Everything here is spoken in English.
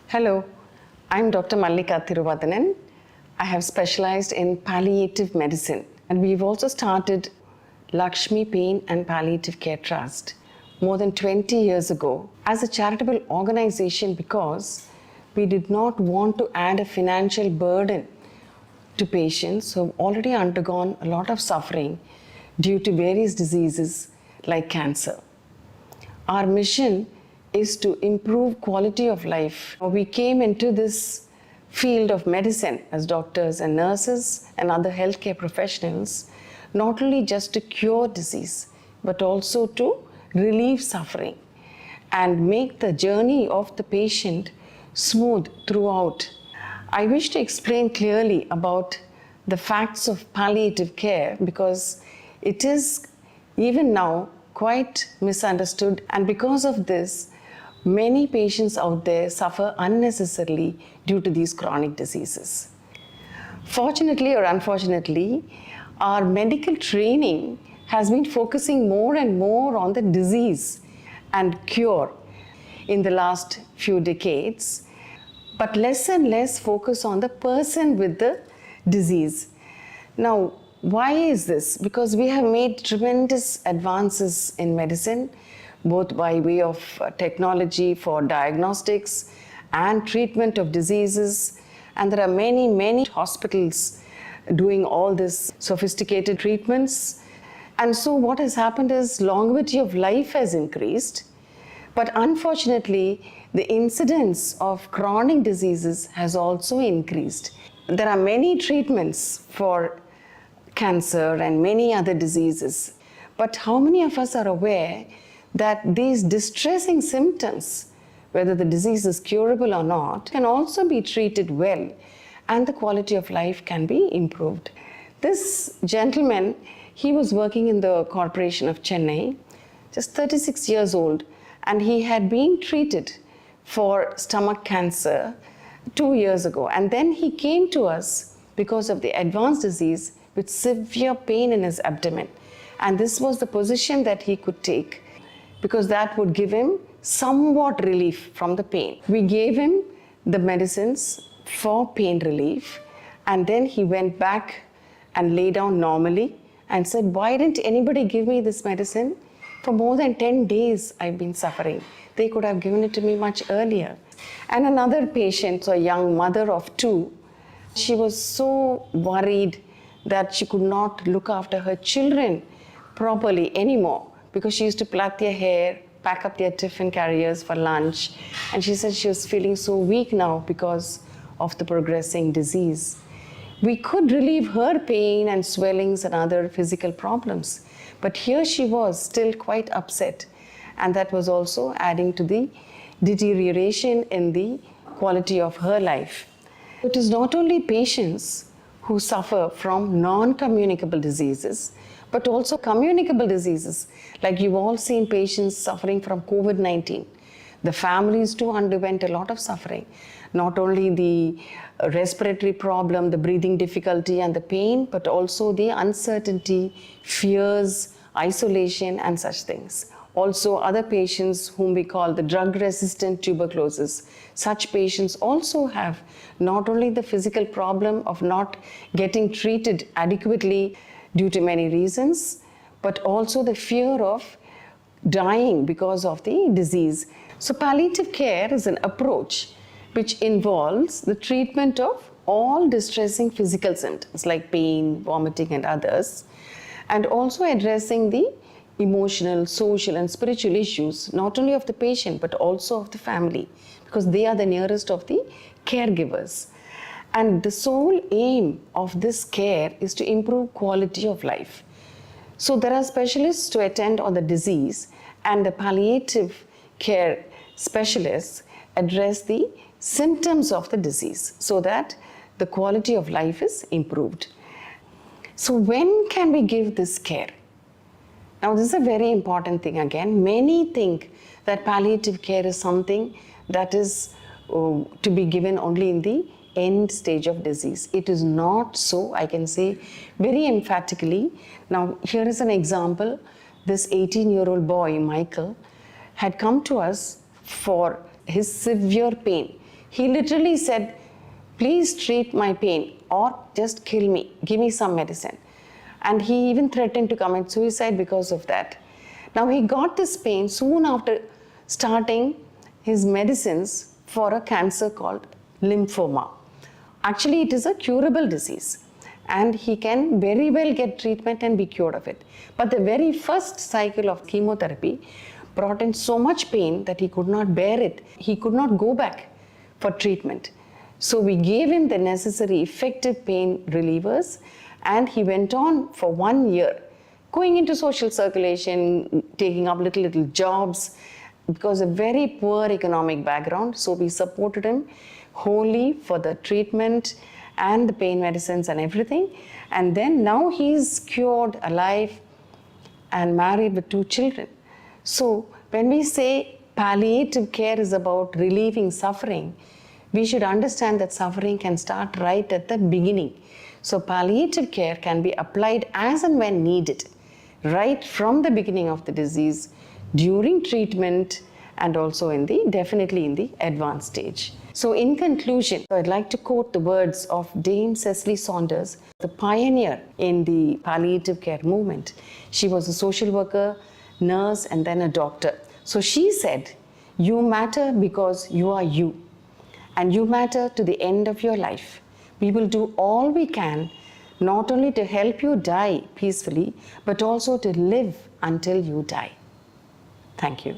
Hello, I'm Dr. Mallika Tiruvadanan. I have specialized in palliative medicine, and we've also started Lakshmi Pain and Palliative Care Trust more than 20 years ago as a charitable organization because we did not want to add a financial burden to patients who have already undergone a lot of suffering due to various diseases like cancer. Our mission is to improve quality of life. We came into this field of medicine as doctors and nurses and other healthcare professionals, not only just to cure disease, but also to relieve suffering and make the journey of the patient smooth throughout. I wish to explain clearly about the facts of palliative care because it is even now quite misunderstood, and because of this, many patients out there suffer unnecessarily due to these chronic diseases. Fortunately or unfortunately, our medical training has been focusing more and more on the disease and cure in the last few decades, but less and less focus on the person with the disease. Now, why is this? Because we have made tremendous advances in medicine, both by way of technology for diagnostics and treatment of diseases. And there are many hospitals doing all this sophisticated treatments. And so what has happened is longevity of life has increased, but unfortunately, the incidence of chronic diseases has also increased. There are many treatments for cancer and many other diseases, but how many of us are aware that these distressing symptoms, whether the disease is curable or not, can also be treated well and the quality of life can be improved. This gentleman, he was working in the Corporation of Chennai, just 36 years old, and he had been treated for stomach cancer 2 years ago. And then he came to us because of the advanced disease with severe pain in his abdomen. And this was the position that he could take, because that would give him somewhat relief from the pain. We gave him the medicines for pain relief, and then he went back and lay down normally and said, why didn't anybody give me this medicine? For more than 10 days I've been suffering. They could have given it to me much earlier. And another patient, so a young mother of 2, she was so worried that she could not look after her children properly anymore, because she used to plait their hair, pack up their tiffin carriers for lunch, and she said she was feeling so weak now because of the progressing disease. We could relieve her pain and swellings and other physical problems, but here she was still quite upset, and that was also adding to the deterioration in the quality of her life. It is not only patients who suffer from non-communicable diseases, but also communicable diseases. Like you've all seen patients suffering from COVID-19. The families too underwent a lot of suffering. Not only the respiratory problem, the breathing difficulty and the pain, but also the uncertainty, fears, isolation and such things. Also other patients whom we call the drug-resistant tuberculosis. Such patients also have not only the physical problem of not getting treated adequately due to many reasons, but also the fear of dying because of the disease. So palliative care is an approach which involves the treatment of all distressing physical symptoms like pain, vomiting and others, and also addressing the emotional, social and spiritual issues, not only of the patient but also of the family, because they are the nearest of the caregivers. And the sole aim of this care is to improve quality of life. So there are specialists to attend on the disease, and the palliative care specialists address the symptoms of the disease so that the quality of life is improved. So when can we give this care? Now this is a very important thing again. Many think that palliative care is something that is to be given only in the end stage of disease. It is not so, I can say very emphatically. Now here is an example. This 18-year-old boy, Michael, had come to us for his severe pain. He literally said, please treat my pain or just kill me, give me some medicine. And he even threatened to commit suicide because of that. Now he got this pain soon after starting his medicines for a cancer called lymphoma. Actually, it is a curable disease and he can very well get treatment and be cured of it. But the very first cycle of chemotherapy brought in so much pain that he could not bear it. He could not go back for treatment. So we gave him the necessary effective pain relievers and he went on for 1 year, going into social circulation, taking up little jobs, because of very poor economic background. So we supported him wholly for the treatment and the pain medicines and everything. And then now he's cured, alive, and married with 2 children. So when we say palliative care is about relieving suffering, we should understand that suffering can start right at the beginning. So palliative care can be applied as and when needed, right from the beginning of the disease, during treatment, and also definitely in the advanced stage. So in conclusion, I'd like to quote the words of Dame Cecily Saunders, the pioneer in the palliative care movement. She was a social worker, nurse, and then a doctor. So she said, you matter because you are you, and you matter to the end of your life. We will do all we can, not only to help you die peacefully, but also to live until you die. Thank you.